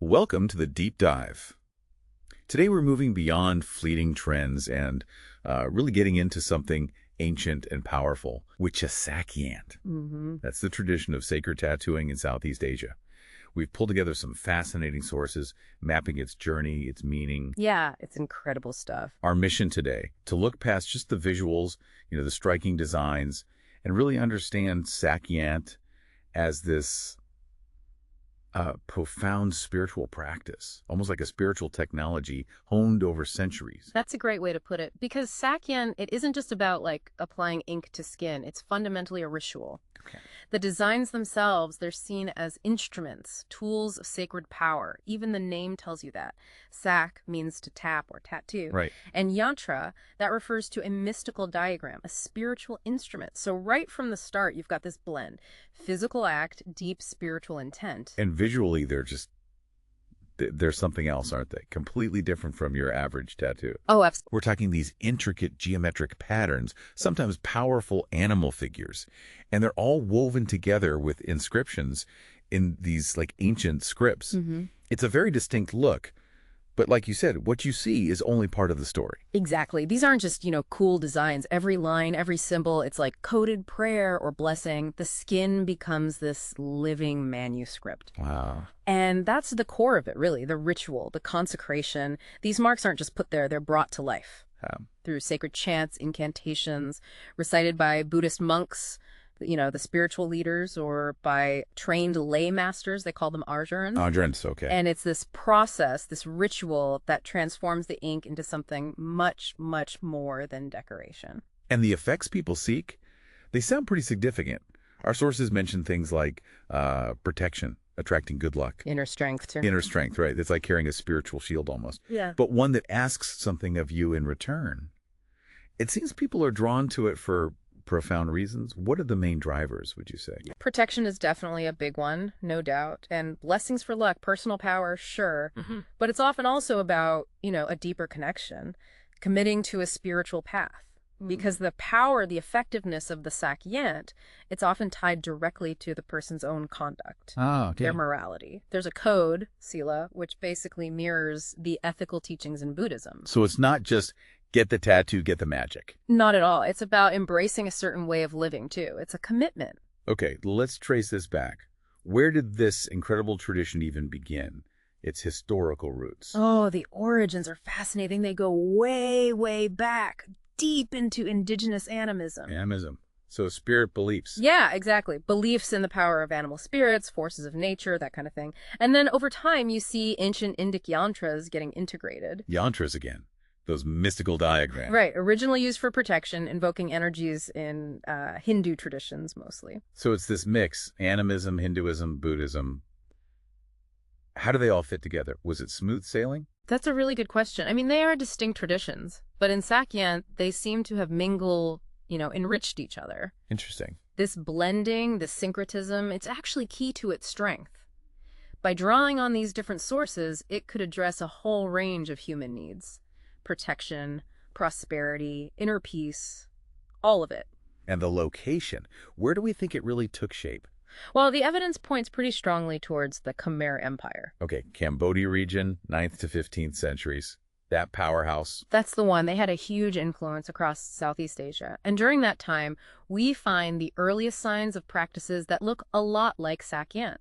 Welcome to the Deep Dive. Today we're moving beyond fleeting trends and really getting into something ancient and powerful, Wicha Sak Yant. That's the tradition of sacred tattooing in Southeast Asia. We've pulled together some fascinating sources, mapping its journey, its meaning. Yeah, it's incredible stuff. Our mission today, to look past just the visuals, the striking designs, and really understand Sak Yant as this profound spiritual practice, almost like a spiritual technology honed over centuries. That's a great way to put it, because Sak Yant, it isn't just about like applying ink to skin. It's fundamentally a ritual. Okay. The designs themselves, they're seen as instruments, tools of sacred power. Even the name tells you that. Sak means to tap or tattoo. Right. And Yantra, that refers to a mystical diagram, a spiritual instrument. So right from the start, you've got this blend. Physical act, deep spiritual intent. And visually, they're something else, aren't they? Completely different from your average tattoo. Oh, absolutely. We're talking these intricate geometric patterns, sometimes powerful animal figures, and they're all woven together with inscriptions in these like ancient scripts. It's a very distinct look, but like you said, what you see is only part of the story. Exactly. These aren't just, cool designs. Every line, every symbol, it's like coded prayer or blessing. The skin becomes this living manuscript. Wow. And that's the core of it, really, the ritual, the consecration. These marks aren't just put there, they're brought to life through sacred chants, incantations, recited by Buddhist monks, the spiritual leaders, or by trained lay masters. They call them arjurans. Arjurans, okay. And it's this process, this ritual that transforms the ink into something much, much more than decoration. And the effects people seek, they sound pretty significant. Our sources mention things like protection, attracting good luck. Inner strength, too. Inner strength, right. It's like carrying a spiritual shield almost. Yeah. But one that asks something of you in return. It seems people are drawn to it for profound reasons. What are the main drivers, would you say? Protection is definitely a big one, no doubt. And blessings for luck, personal power, sure. But it's often also about, a deeper connection, committing to a spiritual path. Because the power, the effectiveness of the Sak Yant, it's often tied directly to the person's own conduct, their morality. There's a code, sila, which basically mirrors the ethical teachings in Buddhism. So it's not just get the tattoo, get the magic. Not at all. It's about embracing a certain way of living, too. It's a commitment. Okay, let's trace this back. Where did this incredible tradition even begin? Its historical roots. Oh, the origins are fascinating. They go way, way back, deep into indigenous animism. Animism. So spirit beliefs. Yeah, exactly. Beliefs in the power of animal spirits, forces of nature, that kind of thing. And then over time, you see ancient Indic yantras getting integrated. Yantras again. Those mystical diagrams. Right. Originally used for protection, invoking energies in Hindu traditions mostly. So it's this mix, animism, Hinduism, Buddhism. How do they all fit together? Was it smooth sailing? That's a really good question. I mean, they are distinct traditions, but in Sak Yant, they seem to have mingled, enriched each other. Interesting. This blending, this syncretism, it's actually key to its strength. By drawing on these different sources, it could address a whole range of human needs. Protection, prosperity, inner peace, all of it. And the location, where do we think it really took shape? Well, the evidence points pretty strongly towards the Khmer Empire. Okay, Cambodia region, 9th to 15th centuries. That powerhouse. That's the one. They had a huge influence across Southeast Asia. And during that time, we find the earliest signs of practices that look a lot like Sak Yant.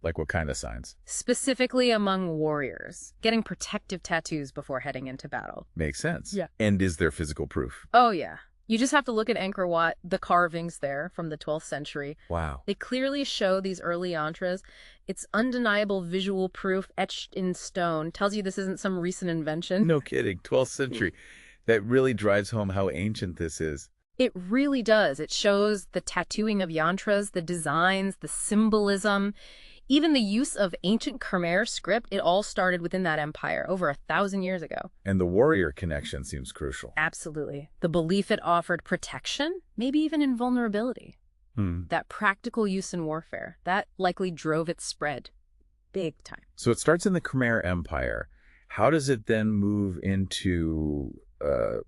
Like what kind of signs? Specifically among warriors, getting protective tattoos before heading into battle. Makes sense. Yeah. And is there physical proof? Oh, yeah. You just have to look at Angkor Wat, the carvings there from the 12th century. Wow. They clearly show these early yantras. It's undeniable visual proof etched in stone. Tells you this isn't some recent invention. No kidding. 12th century. That really drives home how ancient this is. It really does. It shows the tattooing of yantras, the designs, the symbolism. Even the use of ancient Khmer script, it all started within that empire over 1,000 years ago. And the warrior connection seems crucial. Absolutely. The belief it offered protection, maybe even invulnerability. That practical use in warfare, that likely drove its spread big time. So it starts in the Khmer Empire. How does it then move into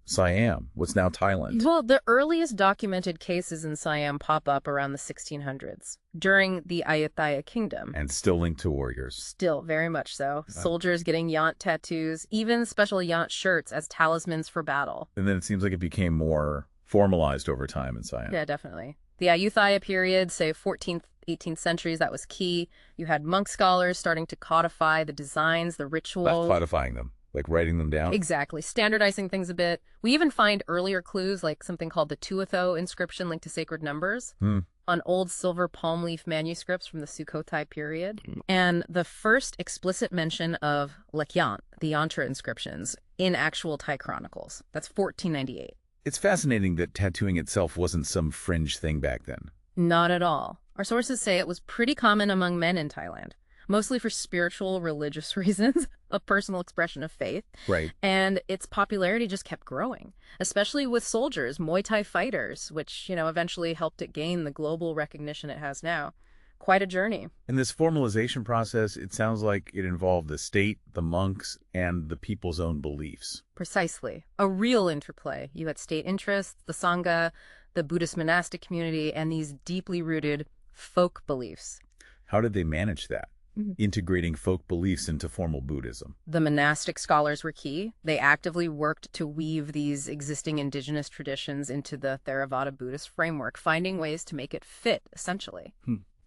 Siam, what's now Thailand. Well, the earliest documented cases in Siam pop up around the 1600s, during the Ayutthaya Kingdom. And still linked to warriors. Still, very much so. Soldiers getting Yant tattoos, even special Yant shirts as talismans for battle. And then it seems like it became more formalized over time in Siam. Yeah, definitely. The Ayutthaya period, say 14th, 18th centuries, that was key. You had monk scholars starting to codify the designs, the rituals. Not codifying them, like writing them down? Exactly. Standardizing things a bit. We even find earlier clues like something called the Tuatho inscription linked to sacred numbers on old silver palm leaf manuscripts from the Sukhothai period. And the first explicit mention of Lakyant, the Yantra inscriptions, in actual Thai chronicles. That's 1498. It's fascinating that tattooing itself wasn't some fringe thing back then. Not at all. Our sources say it was pretty common among men in Thailand, mostly for spiritual, religious reasons, a personal expression of faith. Right. And its popularity just kept growing, especially with soldiers, Muay Thai fighters, which, eventually helped it gain the global recognition it has now. Quite a journey. In this formalization process, it sounds like it involved the state, the monks, and the people's own beliefs. Precisely. A real interplay. You had state interests, the Sangha, the Buddhist monastic community, and these deeply rooted folk beliefs. How did they manage that? Integrating folk beliefs into formal Buddhism. The monastic scholars were key. They actively worked to weave these existing indigenous traditions into the Theravada Buddhist framework, finding ways to make it fit, essentially.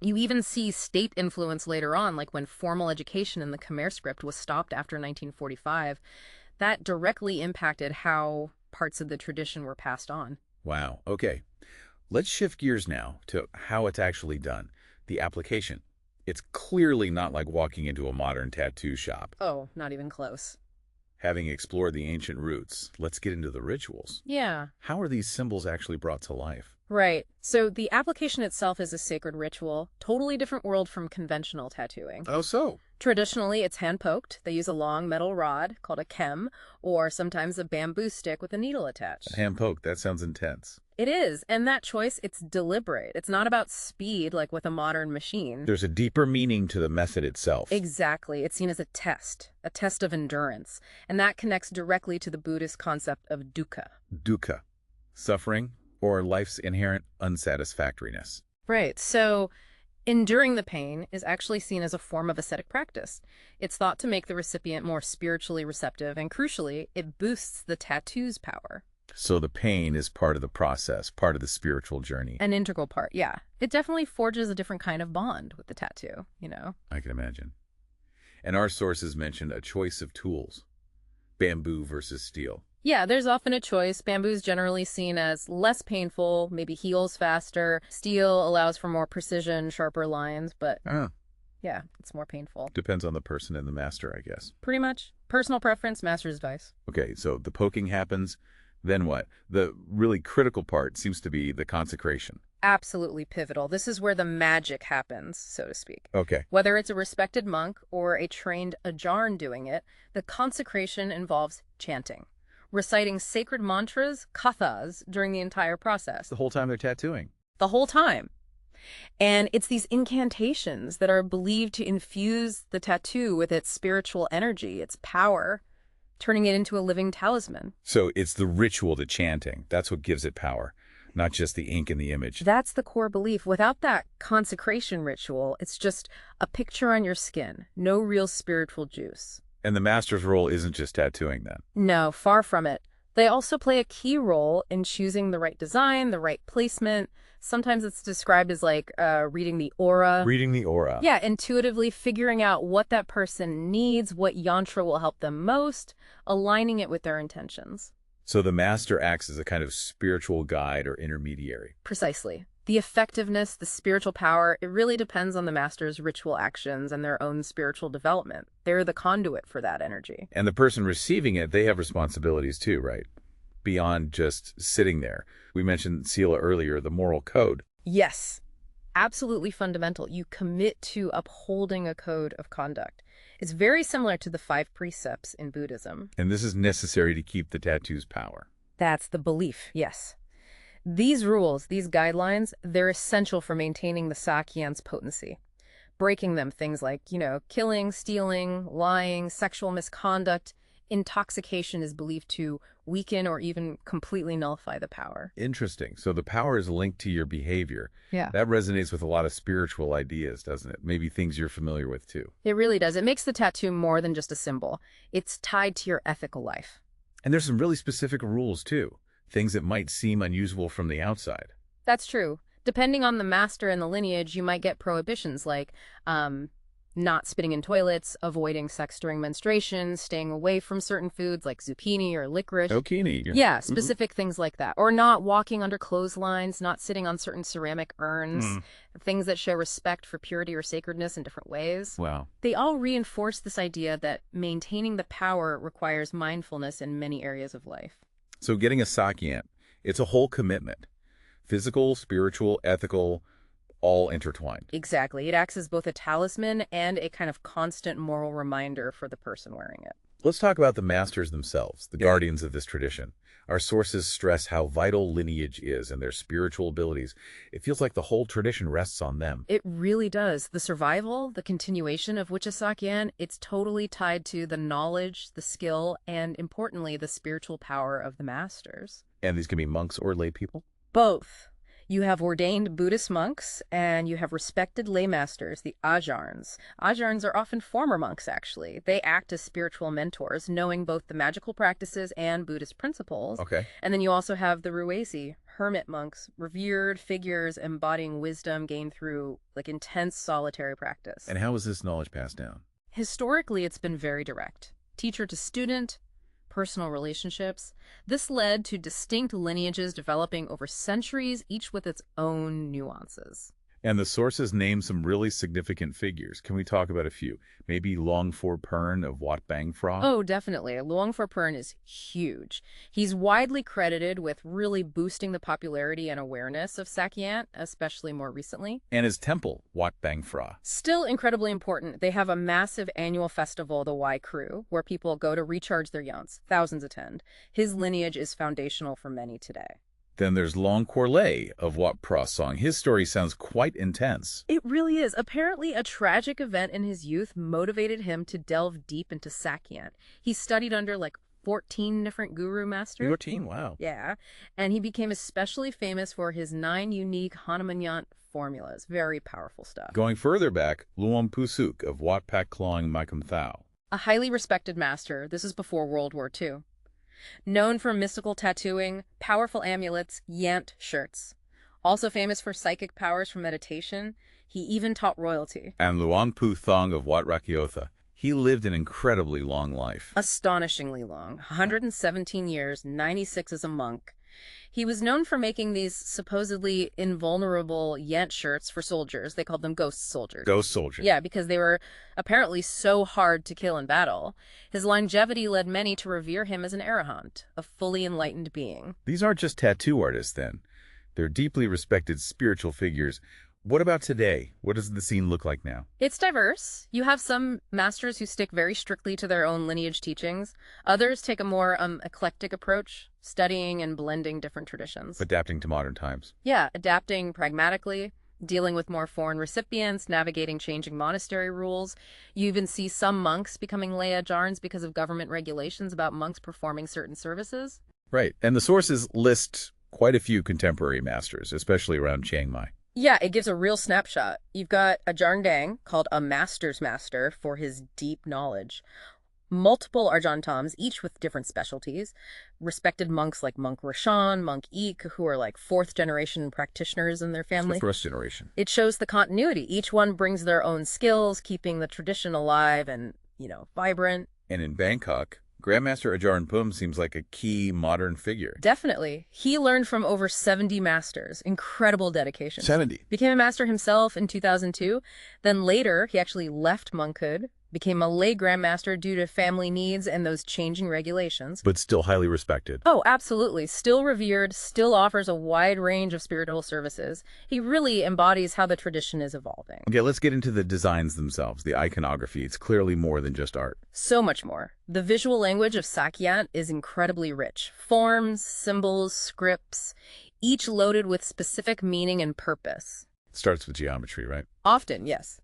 You even see state influence later on, like when formal education in the Khmer script was stopped after 1945. That directly impacted how parts of the tradition were passed on. Wow. Okay. Let's shift gears now to how it's actually done, the application. It's clearly not like walking into a modern tattoo shop. Oh, not even close. Having explored the ancient roots, let's get into the rituals. Yeah. How are these symbols actually brought to life? Right. So the application itself is a sacred ritual, totally different world from conventional tattooing. Oh, so? Traditionally, it's hand-poked. They use a long metal rod called a kem, or sometimes a bamboo stick with a needle attached. Hand-poked, that sounds intense. It is, and that choice, it's deliberate. It's not about speed like with a modern machine. There's a deeper meaning to the method itself. Exactly. It's seen as a test of endurance, and that connects directly to the Buddhist concept of dukkha. Dukkha, suffering, or life's inherent unsatisfactoriness. Right. So enduring the pain is actually seen as a form of ascetic practice. It's thought to make the recipient more spiritually receptive, and crucially, it boosts the tattoo's power. So the pain is part of the process, part of the spiritual journey. An integral part, yeah. It definitely forges a different kind of bond with the tattoo, I can imagine. And our sources mentioned a choice of tools, bamboo versus steel. Yeah, there's often a choice. Bamboo is generally seen as less painful, maybe heals faster. Steel allows for more precision, sharper lines, but yeah, it's more painful. Depends on the person and the master, I guess. Pretty much. Personal preference, master's advice. Okay, so the poking happens, then what? The really critical part seems to be the consecration. Absolutely pivotal. This is where the magic happens, so to speak. Okay. Whether it's a respected monk or a trained ajarn doing it, the consecration involves chanting, reciting sacred mantras, kathas, during the entire process. The whole time they're tattooing. The whole time. And it's these incantations that are believed to infuse the tattoo with its spiritual energy, its power, turning it into a living talisman. So it's the ritual, the chanting. That's what gives it power, not just the ink in the image. That's the core belief. Without that consecration ritual, it's just a picture on your skin. No real spiritual juice. And the master's role isn't just tattooing then? No, far from it. They also play a key role in choosing the right design, the right placement. Sometimes it's described as like reading the aura. Reading the aura. Yeah, intuitively figuring out what that person needs, what yantra will help them most, aligning it with their intentions. So the master acts as a kind of spiritual guide or intermediary. Precisely. The effectiveness, the spiritual power, it really depends on the master's ritual actions and their own spiritual development. They're the conduit for that energy. And the person receiving it, they have responsibilities too, right? Beyond just sitting there. We mentioned, Sila, earlier, the moral code. Yes, absolutely fundamental. You commit to upholding a code of conduct. It's very similar to the Five Precepts in Buddhism. And this is necessary to keep the tattoo's power. That's the belief, yes. These rules, these guidelines, they're essential for maintaining the Sak Yant's potency. Breaking them, things like, killing, stealing, lying, sexual misconduct, intoxication is believed to weaken or even completely nullify the power. Interesting. So the power is linked to your behavior. Yeah. That resonates with a lot of spiritual ideas, doesn't it? Maybe things you're familiar with too. It really does. It makes the tattoo more than just a symbol. It's tied to your ethical life. And there's some really specific rules too. Things that might seem unusual from the outside. That's true. Depending on the master and the lineage, you might get prohibitions like not spitting in toilets, avoiding sex during menstruation, staying away from certain foods like zucchini or licorice. Zucchini. Yeah, specific things like that. Or not walking under clotheslines, not sitting on certain ceramic urns, things that show respect for purity or sacredness in different ways. Wow. They all reinforce this idea that maintaining the power requires mindfulness in many areas of life. So getting a Sak Yant, it's a whole commitment. Physical, spiritual, ethical, all intertwined. Exactly. It acts as both a talisman and a kind of constant moral reminder for the person wearing it. Let's talk about the masters themselves, the guardians of this tradition. Our sources stress how vital lineage is and their spiritual abilities. It feels like the whole tradition rests on them. It really does. The survival, the continuation of Wicha Sak Yant, it's totally tied to the knowledge, the skill, and importantly, the spiritual power of the masters. And these can be monks or lay people? Both. You have ordained Buddhist monks, and you have respected lay masters, the ajarns. Ajarns are often former monks, actually. They act as spiritual mentors, knowing both the magical practices and Buddhist principles. Okay. And then you also have the ruwesi, hermit monks, revered figures embodying wisdom gained through intense solitary practice. And how is this knowledge passed down? Historically, it's been very direct. Teacher to student, personal relationships. This led to distinct lineages developing over centuries, each with its own nuances. And the sources name some really significant figures. Can we talk about a few? Maybe Longfor Pern of Wat Bang Phra? Oh, definitely. Longfor Pern is huge. He's widely credited with really boosting the popularity and awareness of Sak Yant, especially more recently. And his temple, Wat Bang Phra. Still incredibly important. They have a massive annual festival, the Wai Kru, where people go to recharge their yants. Thousands attend. His lineage is foundational for many today. Then there's Long Korle of Wat Pra Song. His story sounds quite intense. It really is. Apparently, a tragic event in his youth motivated him to delve deep into Sak Yant. He studied under 14 different guru masters. 14, wow. Yeah. And he became especially famous for his 9 unique Hanuman formulas. Very powerful stuff. Going further back, Luang Pusuk of Wat Pak Klong Maikum Thao. A highly respected master. This is before World War II. Known for mystical tattooing, powerful amulets, Yant shirts. Also famous for psychic powers from meditation, he even taught royalty. And Luang Pu Thong of Wat Rakiotha. He lived an incredibly long life. Astonishingly long. 117 years, 96 as a monk. He was known for making these supposedly invulnerable Yant shirts for soldiers. They called them ghost soldiers. Ghost soldier. Yeah, because they were apparently so hard to kill in battle. His longevity led many to revere him as an arahant, a fully enlightened being. These aren't just tattoo artists, then. They're deeply respected spiritual figures. What about today? What does the scene look like now? It's diverse. You have some masters who stick very strictly to their own lineage teachings. Others take a more eclectic approach, studying and blending different traditions. Adapting to modern times. Yeah, adapting pragmatically, dealing with more foreign recipients, navigating changing monastery rules. You even see some monks becoming lay ajarns because of government regulations about monks performing certain services. Right. And the sources list quite a few contemporary masters, especially around Chiang Mai. Yeah, it gives a real snapshot. You've got a Ajahn Dang, called a master's master for his deep knowledge. Multiple Ajahn Toms, each with different specialties. Respected monks like Monk Roshan, Monk Eek, who are fourth generation practitioners in their family. The first generation. It shows the continuity. Each one brings their own skills, keeping the tradition alive and, vibrant. And in Bangkok, Grandmaster Ajahn Pum seems like a key modern figure. Definitely. He learned from over 70 masters. Incredible dedication. 70. Became a master himself in 2002. Then later, he actually left monkhood, became a lay grandmaster due to family needs and those changing regulations. But still highly respected. Oh, absolutely. Still revered, still offers a wide range of spiritual services. He really embodies how the tradition is evolving. Okay, let's get into the designs themselves, the iconography. It's clearly more than just art. So much more. The visual language of Sak Yant is incredibly rich. Forms, symbols, scripts, each loaded with specific meaning and purpose. It starts with geometry, right? Often, yes.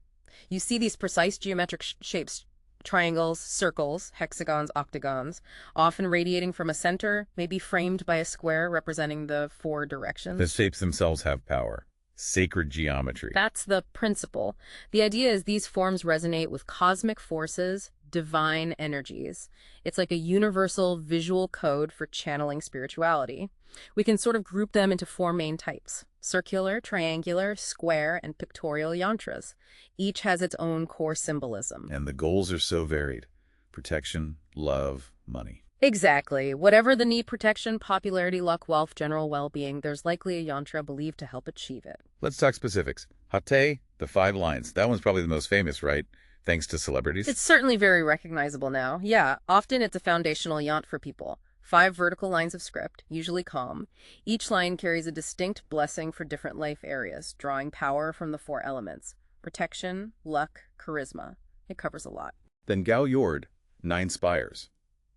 You see these precise geometric shapes triangles, circles, hexagons, octagons, often radiating from a center, maybe framed by a square representing the 4 directions. The shapes themselves have power. Sacred geometry. That's the principle. The idea is these forms resonate with cosmic forces, divine energies. It's like a universal visual code for channeling spirituality. We can sort of group them into 4 main types: circular, triangular, square, and pictorial yantras. Each has its own core symbolism. And the goals are so varied. Protection, love, money. Exactly. Whatever the need, protection, popularity, luck, wealth, general well-being, there's likely a yantra believed to help achieve it. Let's talk specifics. Hate, the 5 lines. That one's probably the most famous, right? Thanks to celebrities. It's certainly very recognizable now. Yeah, often it's a foundational yant for people. 5 vertical lines of script, usually calm. Each line carries a distinct blessing for different life areas, drawing power from the 4 elements: protection, luck, charisma. It covers a lot. Then Gao Yord, 9 spires.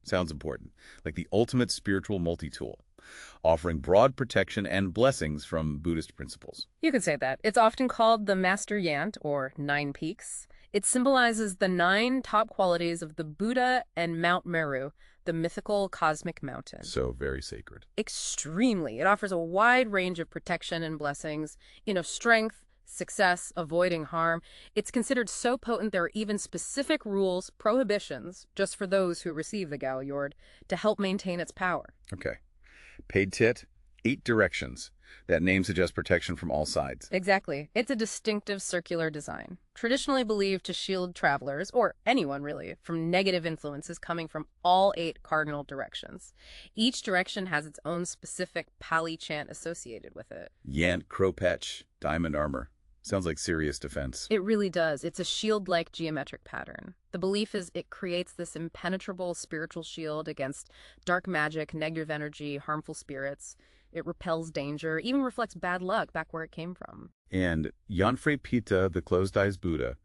Sounds important. Like the ultimate spiritual multi-tool, offering broad protection and blessings from Buddhist principles. You could say that. It's often called the Master Yant, or 9 Peaks. It symbolizes the 9 top qualities of the Buddha and Mount Meru, the mythical cosmic mountain. So very sacred. Extremely. It offers a wide range of protection and blessings, strength, success, avoiding harm. It's considered so potent there are even specific rules, prohibitions, just for those who receive the Gao Yord, to help maintain its power. Okay. Paid tit, 8 directions. That name suggests protection from all sides. Exactly. It's a distinctive circular design, traditionally believed to shield travelers, or anyone really, from negative influences coming from all 8 cardinal directions. Each direction has its own specific Pali chant associated with it. Yant Kropetch, diamond armor. Sounds like serious defense. It really does. It's a shield-like geometric pattern. The belief is it creates this impenetrable spiritual shield against dark magic, negative energy, harmful spirits. It repels danger, even reflects bad luck back where it came from. And Yanfre Pita, the closed-eyes Buddha,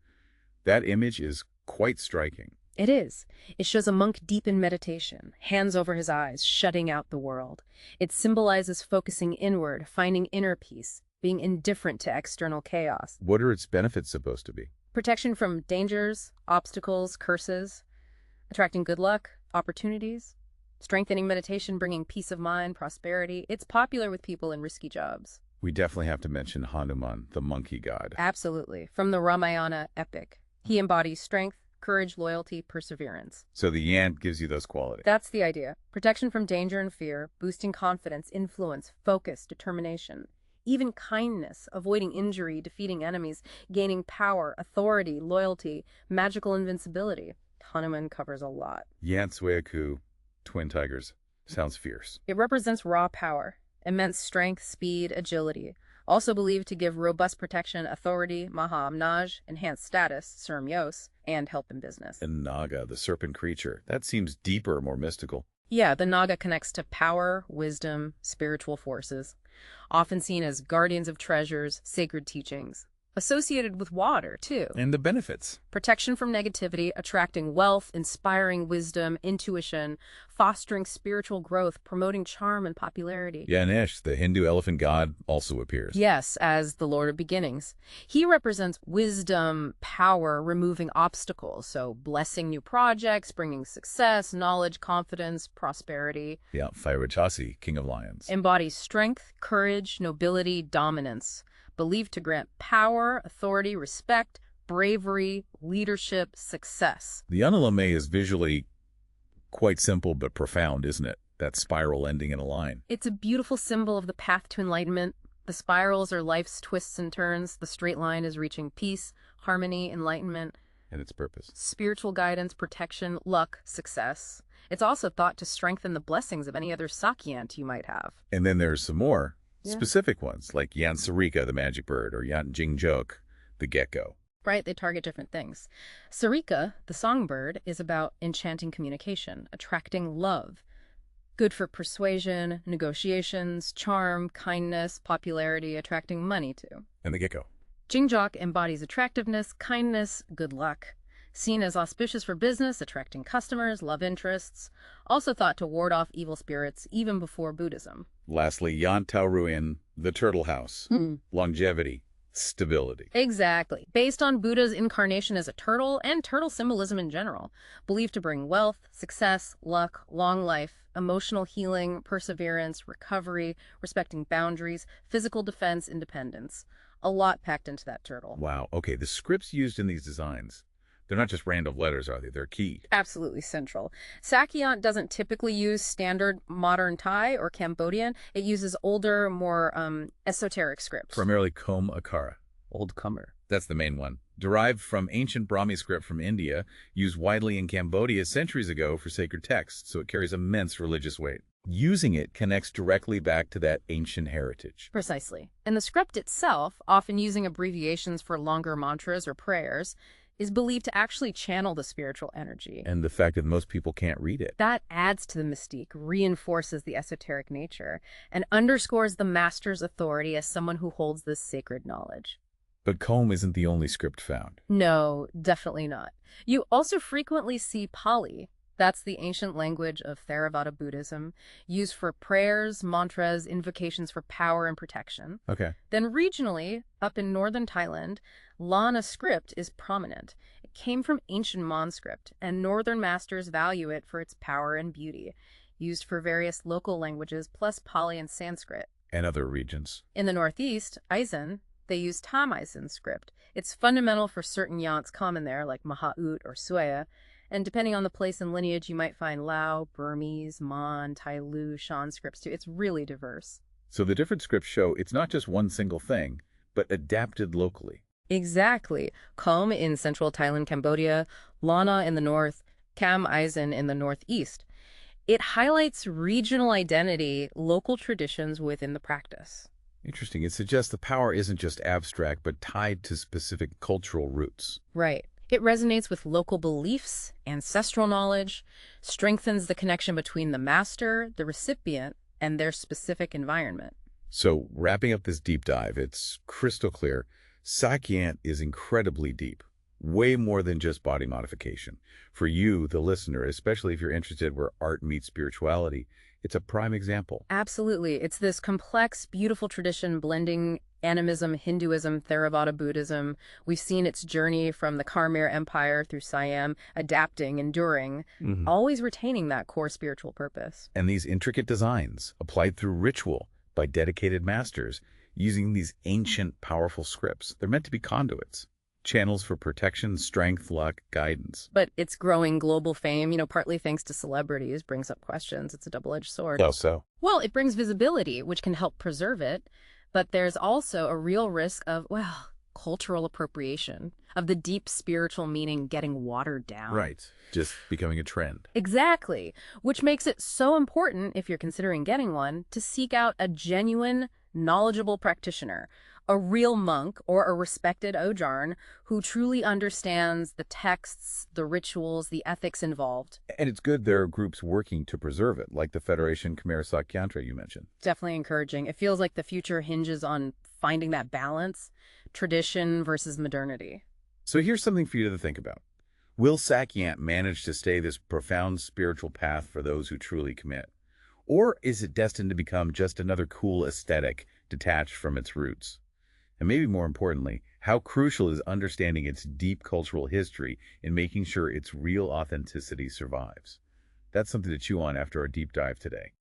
that image is quite striking. It is. It shows a monk deep in meditation, hands over his eyes, shutting out the world. It symbolizes focusing inward, finding inner peace, being indifferent to external chaos. What are its benefits supposed to be? Protection from dangers, obstacles, curses, attracting good luck, opportunities, strengthening meditation, bringing peace of mind, prosperity. It's popular with people in risky jobs. We definitely have to mention Hanuman, the monkey god. Absolutely. From the Ramayana epic. He embodies strength, courage, loyalty, perseverance. So the yant gives you those qualities. That's the idea. Protection from danger and fear, boosting confidence, influence, focus, determination. Even kindness, avoiding injury, defeating enemies, gaining power, authority, loyalty, magical invincibility. Hanuman covers a lot. Yant Sueku, twin tigers. Sounds fierce. It represents raw power, immense strength, speed, agility. Also believed to give robust protection, authority, maha-amnaj, enhanced status, surmyos, and help in business. And Naga, the serpent creature. That seems deeper, more mystical. Yeah, the Naga connects to power, wisdom, spiritual forces, often seen as guardians of treasures, sacred teachings. Associated with water, too. And the benefits. Protection from negativity, attracting wealth, inspiring wisdom, intuition, fostering spiritual growth, promoting charm and popularity. Ganesh, the Hindu elephant god, also appears. Yes, as the Lord of Beginnings. He represents wisdom, power, removing obstacles, so blessing new projects, bringing success, knowledge, confidence, prosperity. Yeah, Fairachasi, king of lions. Embodies strength, courage, nobility, dominance. Believed to grant power, authority, respect, bravery, leadership, success. The Anulame is visually quite simple but profound, isn't it? That spiral ending in a line. It's a beautiful symbol of the path to enlightenment. The spirals are life's twists and turns. The straight line is reaching peace, harmony, enlightenment. And its purpose. Spiritual guidance, protection, luck, success. It's also thought to strengthen the blessings of any other Sak Yant you might have. And then there's some more. Specific ones, like Yant Sarika, the magic bird, or Yant Jingjok, the gecko. Right, they target different things. Sarika, the songbird, is about enchanting communication, attracting love. Good for persuasion, negotiations, charm, kindness, popularity, attracting money too. And the gecko. Jingjok embodies attractiveness, kindness, good luck. Seen as auspicious for business, attracting customers, love interests. Also thought to ward off evil spirits even before Buddhism. Lastly, Yant Tauruin, the turtle house. Longevity, Stability. Exactly. Based on Buddha's incarnation as a turtle and turtle symbolism in general, believed to bring wealth, success, luck, long life, emotional healing, perseverance, recovery, respecting boundaries, physical defense, independence. A lot packed into that turtle. Wow. Okay, the scripts used in these designs, they're not just random letters, are they? They're key. Absolutely central. Sak Yant doesn't typically use standard modern Thai or Cambodian. It uses older, more esoteric scripts. Primarily Kom Akara. Old comer. That's the main one. Derived from ancient Brahmi script from India, used widely in Cambodia centuries ago for sacred texts, so it carries immense religious weight. Using it connects directly back to that ancient heritage. Precisely. And the script itself, often using abbreviations for longer mantras or prayers, is believed to actually channel the spiritual energy. And the fact that most people can't read it. That adds to the mystique, reinforces the esoteric nature, and underscores the master's authority as someone who holds this sacred knowledge. But Kom isn't the only script found. No, definitely not. You also frequently see Pali. That's the ancient language of Theravada Buddhism, used for prayers, mantras, invocations for power and protection. Okay. Then regionally, up in northern Thailand, Lana script is prominent. It came from ancient Mon script, and northern masters value it for its power and beauty, used for various local languages plus Pali and Sanskrit. And other regions. In the northeast, Aizen, they use Tam Aizen script. It's fundamental for certain yants common there, like Mahaut or Suya, and depending on the place and lineage, you might find Lao, Burmese, Mon, Tai Lu, Shan scripts too. It's really diverse. So the different scripts show it's not just one single thing, but adapted locally. Exactly. Kom in central Thailand, Cambodia, Lana in the north, Kam Aizen in the northeast. It highlights regional identity, local traditions within the practice. Interesting. It suggests the power isn't just abstract, but tied to specific cultural roots. Right. It resonates with local beliefs, ancestral knowledge, strengthens the connection between the master, the recipient, and their specific environment. So, wrapping up this deep dive, it's crystal clear. Sak Yant is incredibly deep, way more than just body modification. For you, the listener, especially if you're interested where art meets spirituality, it's a prime example. Absolutely. It's this complex, beautiful tradition blending animism, Hinduism, Theravada Buddhism. We've seen its journey from the Khmer Empire through Siam, adapting, enduring, always retaining that core spiritual purpose. And these intricate designs, applied through ritual by dedicated masters, using these ancient, powerful scripts. They're meant to be conduits, channels for protection, strength, luck, guidance. But its growing global fame, partly thanks to celebrities, brings up questions. It's a double-edged sword. How so? Well, it brings visibility, which can help preserve it. But there's also a real risk of, cultural appropriation, of the deep spiritual meaning getting watered down. Right. Just becoming a trend. Exactly. Which makes it so important, if you're considering getting one, to seek out a genuine, knowledgeable practitioner, a real monk or a respected ojarn who truly understands the texts, the rituals, the ethics involved. And it's good there are groups working to preserve it, like the Federation Khmer Sak Yantra you mentioned. Definitely encouraging. It feels like the future hinges on finding that balance, tradition versus modernity. So here's something for you to think about. Will Sak Yant manage to stay this profound spiritual path for those who truly commit? Or is it destined to become just another cool aesthetic detached from its roots? And maybe more importantly, how crucial is understanding its deep cultural history in making sure its real authenticity survives? That's something to chew on after our deep dive today.